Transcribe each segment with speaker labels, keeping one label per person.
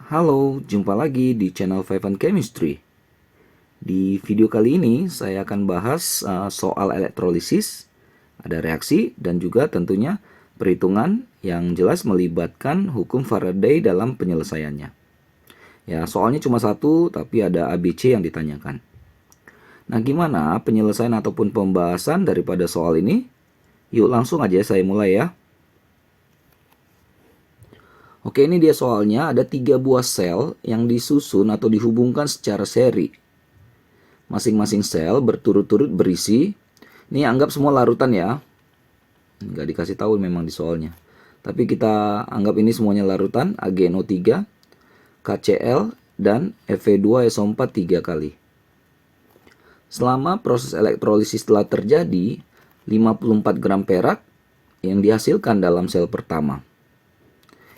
Speaker 1: Halo, jumpa lagi di channel Five and Chemistry. Di video kali ini saya akan bahas soal elektrolisis, ada reaksi dan juga tentunya perhitungan yang jelas melibatkan hukum Faraday dalam penyelesaiannya. Ya, soalnya cuma satu tapi ada ABC yang ditanyakan. Nah, gimana penyelesaian ataupun pembahasan daripada soal ini? Yuk langsung aja saya mulai ya. Oke, ini dia soalnya, ada 3 buah sel yang disusun atau dihubungkan secara seri. Masing-masing sel berturut-turut berisi, ini anggap semua larutan ya. Nggak dikasih tahu memang di soalnya. Tapi kita anggap ini semuanya larutan, AgNO3, KCl, dan Fe2SO4 3 kali. Selama proses elektrolisis telah terjadi, 54 gram perak yang dihasilkan dalam sel pertama.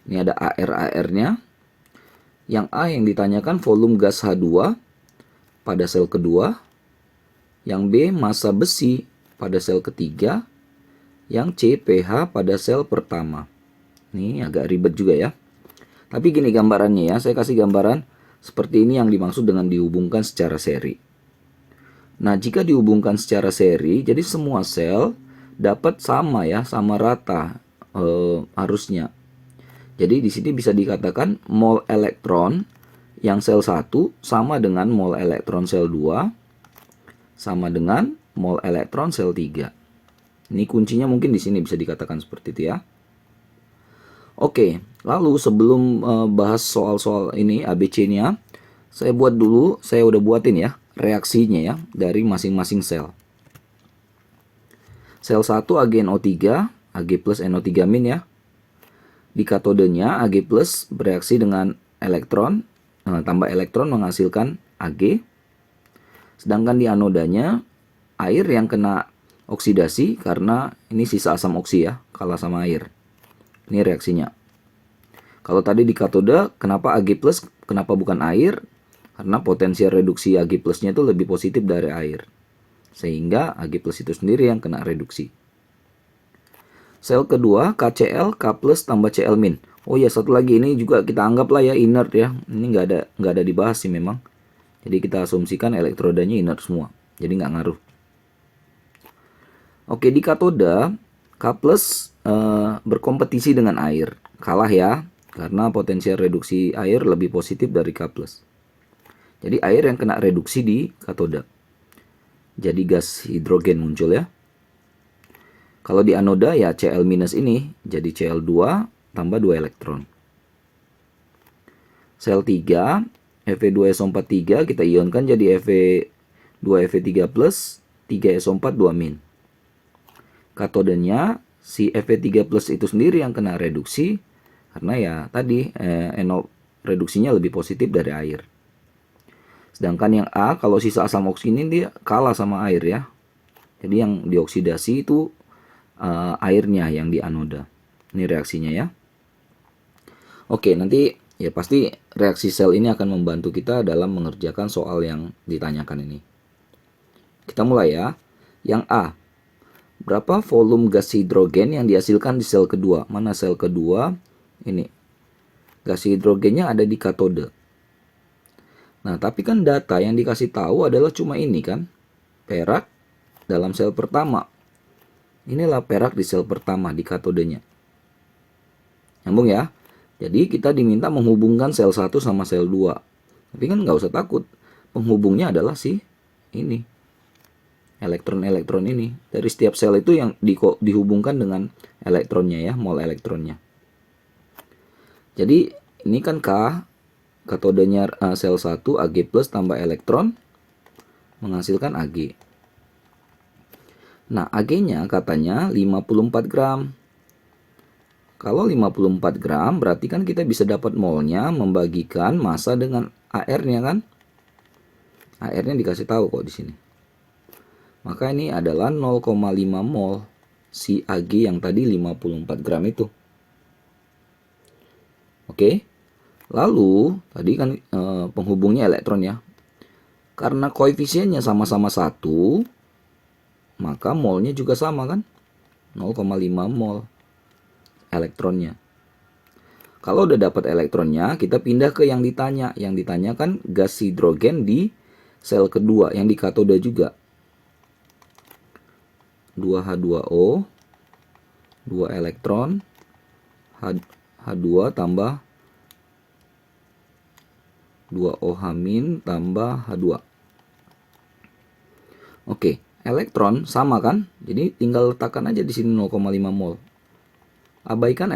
Speaker 1: Ini ada AR-AR-nya. Yang A yang ditanyakan volume gas H2 pada sel kedua. Yang B massa besi pada sel ketiga. Yang C pH pada sel pertama. Ini agak ribet juga ya. Tapi gini gambarannya ya, saya kasih gambaran seperti ini yang dimaksud dengan dihubungkan secara seri. Nah, jika dihubungkan secara seri, jadi semua sel dapat sama ya, sama rata harusnya. Jadi di sini bisa dikatakan mol elektron yang sel 1 sama dengan mol elektron sel 2 sama dengan mol elektron sel 3. Ini kuncinya mungkin di sini bisa dikatakan seperti itu ya. Oke, lalu sebelum bahas soal-soal ini ABC-nya, saya udah buatin ya reaksinya ya dari masing-masing sel. Sel 1 AgNO3, Ag plus NO3 min ya. Di katodenya Ag plus bereaksi dengan elektron, tambah elektron menghasilkan Ag. Sedangkan di anodanya air yang kena oksidasi karena ini sisa asam oksi ya, kalah sama air. Ini reaksinya. Kalau tadi di katode kenapa Ag plus, kenapa bukan air? Karena potensial reduksi Ag plusnya itu lebih positif dari air. Sehingga Ag plus itu sendiri yang kena reduksi. Sel kedua KCl K plus tambah Cl min. Oh ya, satu lagi ini juga kita anggap lah ya inert ya. Ini nggak ada dibahas sih memang. Jadi kita asumsikan elektrodanya inert semua. Jadi nggak ngaruh. Oke, di katoda K plus berkompetisi dengan air. Kalah ya, karena potensial reduksi air lebih positif dari K plus. Jadi air yang kena reduksi di katoda. Jadi gas hidrogen muncul ya. Kalau di anoda ya Cl minus ini jadi Cl2 tambah 2 elektron. Sel 3 Fe2SO4 3 kita ionkan jadi Fe2Fe3 plus 3SO4 2 min. Katodenya si Fe3 plus itu sendiri yang kena reduksi karena ya tadi reduksinya lebih positif dari air. Sedangkan yang A kalau sisa asam oksi ini dia kalah sama air ya. Jadi yang dioksidasi itu airnya yang di anoda. Ini reaksinya ya. Oke, nanti ya pasti reaksi sel ini akan membantu kita dalam mengerjakan soal yang ditanyakan ini. Kita mulai ya. Yang A. Berapa volume gas hidrogen yang dihasilkan di sel kedua? Mana sel kedua? Ini. Gas hidrogennya ada di katode. Nah, tapi kan data yang dikasih tahu adalah cuma ini kan. Perak dalam sel pertama. Inilah perak di sel pertama di katodenya. Nyambung ya. Jadi kita diminta menghubungkan sel 1 sama sel 2. Tapi kan nggak usah takut. Penghubungnya adalah ini. Elektron-elektron ini. Dari setiap sel itu yang dihubungkan dengan elektronnya ya, mol elektronnya. Jadi ini kan K, katodenya sel 1 Ag plus tambah elektron menghasilkan Ag. Nah, Ag-nya katanya 54 gram. Kalau 54 gram berarti kan kita bisa dapat molnya membagikan massa dengan AR-nya kan? AR-nya dikasih tahu kok di sini. Maka ini adalah 0,5 mol si Ag yang tadi 54 gram itu. Oke. Lalu tadi kan penghubungnya elektron ya. Karena koefisiennya sama-sama 1, maka molnya juga sama kan? 0,5 mol elektronnya. Kalau udah dapat elektronnya, kita pindah ke yang ditanya. Yang ditanya kan gas hidrogen di sel kedua, yang di katoda juga. 2H2O, 2 elektron, H2 tambah 2OH- tambah H2. Oke, elektron sama kan? Jadi tinggal letakkan aja di sini 0,5 mol. Abaikan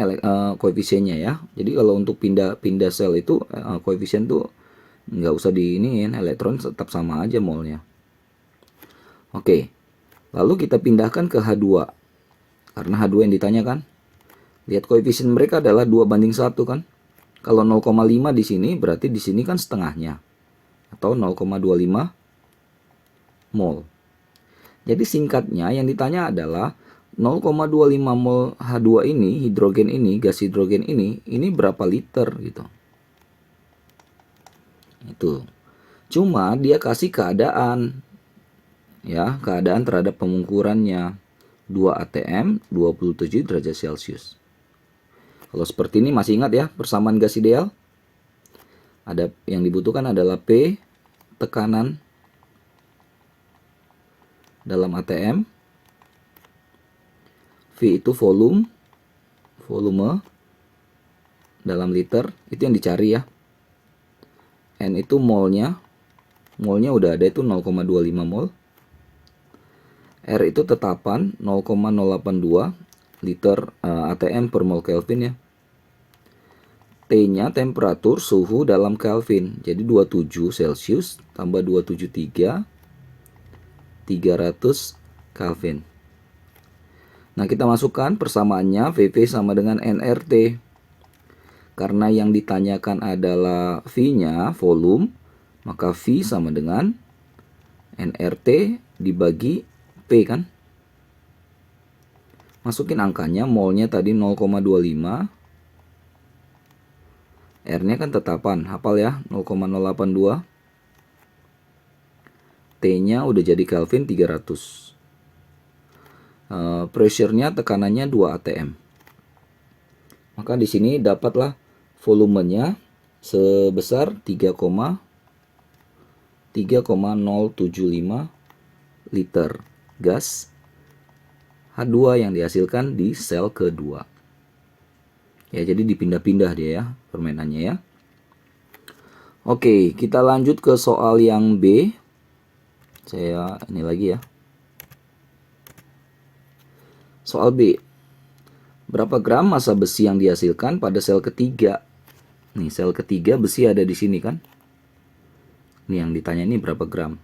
Speaker 1: koefisiennya ya. Jadi kalau untuk pindah sel itu koefisien tuh nggak usah diiniin, elektron tetap sama aja molnya. Oke, lalu kita pindahkan ke H2. Karena H2 yang ditanyakan. Lihat koefisien mereka adalah 2:1 kan. Kalau 0,5 di sini berarti di sini kan setengahnya. Atau 0,25 mol. Jadi singkatnya yang ditanya adalah 0,25 mol H2 ini, hidrogen ini, gas hidrogen ini berapa liter gitu. Itu. Cuma dia kasih keadaan. Ya, keadaan terhadap pengukurannya. 2 atm, 27 derajat Celcius. Kalau seperti ini masih ingat ya, persamaan gas ideal? Ada yang dibutuhkan adalah P, tekanan dalam atm. V itu volume dalam liter, itu yang dicari ya. N itu molnya udah ada itu 0,25 mol. R itu tetapan 0,082 liter atm per mol Kelvin ya. T-nya temperatur suhu dalam Kelvin, jadi 27 Celcius tambah 273 300 Kelvin. Nah, kita masukkan persamaannya VV sama dengan nRT. Karena yang ditanyakan adalah V-nya, volume, maka V sama dengan nRT dibagi P kan. Masukin angkanya, molnya tadi 0,25. R-nya kan tetapan, hafal ya, 0,082. T-nya udah jadi Kelvin 300. Pressure-nya, tekanannya 2 atm. Maka di sini dapatlah volumenya sebesar 3,075 liter gas H2 yang dihasilkan di sel kedua. Ya, jadi dipindah-pindah dia ya permainannya ya. Oke, kita lanjut ke soal yang B. Saya ini lagi ya. Soal B. Berapa gram massa besi yang dihasilkan pada sel ketiga? Nih, sel ketiga besi ada di sini kan? Nih yang ditanya ini berapa gram.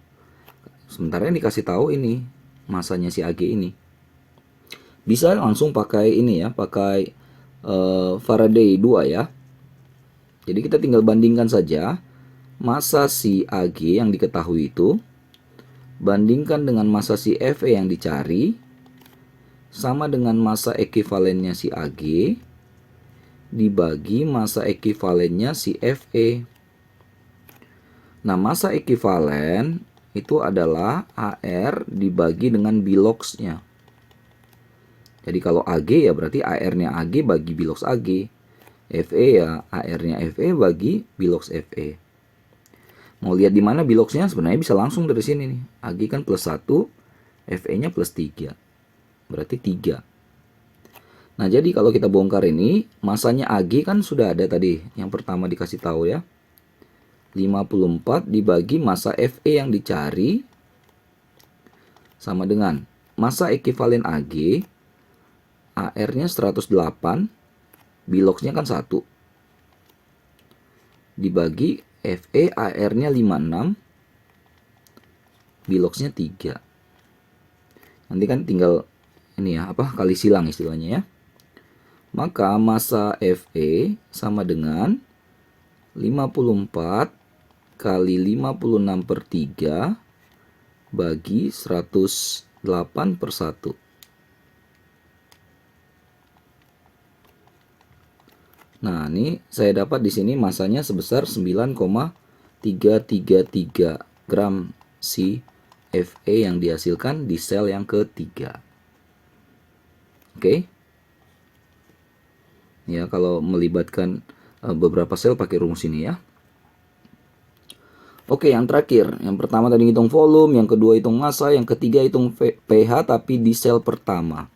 Speaker 1: Sementara yang dikasih tahu ini masanya si AG ini. Bisa langsung pakai ini ya, pakai Faraday 2 ya. Jadi kita tinggal bandingkan saja massa si AG yang diketahui itu bandingkan dengan massa si Fe yang dicari sama dengan massa ekivalennya si AG dibagi massa ekivalennya si Fe. Nah, massa ekivalen itu adalah AR dibagi dengan biloxnya. Jadi kalau AG ya berarti AR-nya AG bagi bilox AG. Fe ya AR-nya Fe bagi bilox Fe. Mau lihat di mana biloxnya sebenarnya bisa langsung dari sini nih. AG kan plus 1, Fe-nya plus 3. Berarti 3. Nah, jadi kalau kita bongkar ini, masanya AG kan sudah ada tadi. Yang pertama dikasih tahu ya. 54 dibagi massa Fe yang dicari sama dengan massa ekivalen AG, AR-nya 108, biloxnya kan 1. Dibagi Fe, AR-nya 56, biloxnya 3. Nanti kan tinggal ini ya, kali silang istilahnya ya. Maka massa Fe sama dengan 54 kali 56/3 bagi 108/1. Nah, ini saya dapat di sini masanya sebesar 9,333 gram si Fe yang dihasilkan di sel yang ketiga. Oke. Ya, kalau melibatkan beberapa sel pakai rumus ini ya. Oke, yang terakhir. Yang pertama tadi hitung volume, yang kedua hitung massa, yang ketiga hitung pH tapi di sel pertama.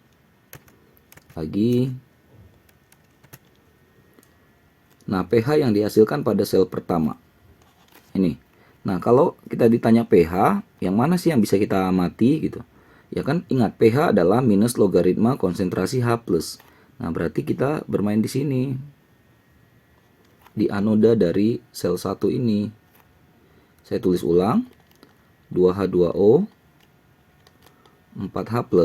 Speaker 1: Lagi. Nah, pH yang dihasilkan pada sel pertama. Ini. Nah, kalau kita ditanya pH, yang mana sih yang bisa kita amati gitu? Ya kan, ingat pH adalah minus logaritma konsentrasi H+. Nah, berarti kita bermain di sini. Di anoda dari sel 1 ini. Saya tulis ulang. 2H2O 4H+.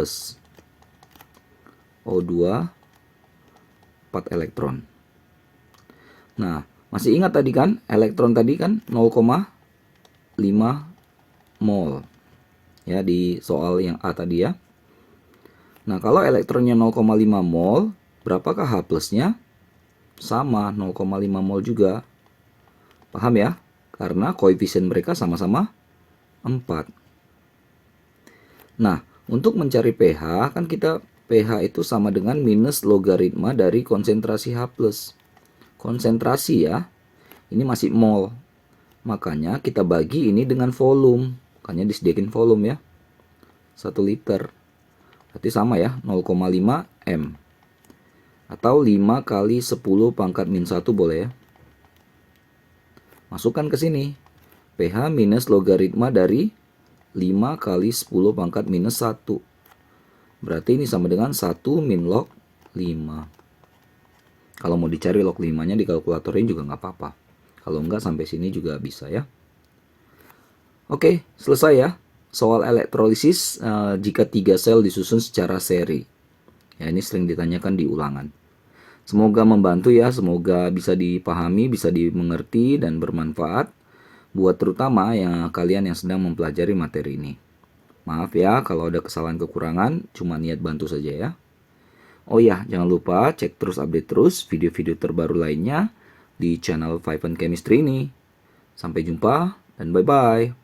Speaker 1: O2 4 elektron. Nah, masih ingat tadi kan, elektron tadi kan 0,5 mol. Ya, di soal yang A tadi ya. Nah, kalau elektronnya 0,5 mol, berapakah H plusnya? Sama, 0,5 mol juga. Paham ya? Karena koefisien mereka sama-sama 4. Nah, untuk mencari pH, kan kita pH itu sama dengan minus logaritma dari konsentrasi H+. Konsentrasi ya, ini masih mol. Makanya kita bagi ini dengan volume. Makanya disediakan volume ya. 1 liter. Berarti sama ya, 0,5 M. Atau 5 kali 10 pangkat min 1 boleh ya. Masukkan ke sini. pH minus logaritma dari 5 kali 10 pangkat minus 1. Berarti ini sama dengan 1 min log 5. Kalau mau dicari log 5-nya di kalkulatorin juga nggak apa-apa. Kalau nggak sampai sini juga bisa ya. Oke, selesai ya. Soal elektrolisis jika 3 sel disusun secara seri. Ya, ini sering ditanyakan di ulangan. Semoga membantu ya, semoga bisa dipahami, bisa dimengerti dan bermanfaat buat terutama kalian yang sedang mempelajari materi ini. Maaf ya kalau ada kesalahan kekurangan, cuma niat bantu saja ya. Oh ya, jangan lupa cek terus update terus video-video terbaru lainnya di channel Five Chemistry ini. Sampai jumpa dan bye-bye.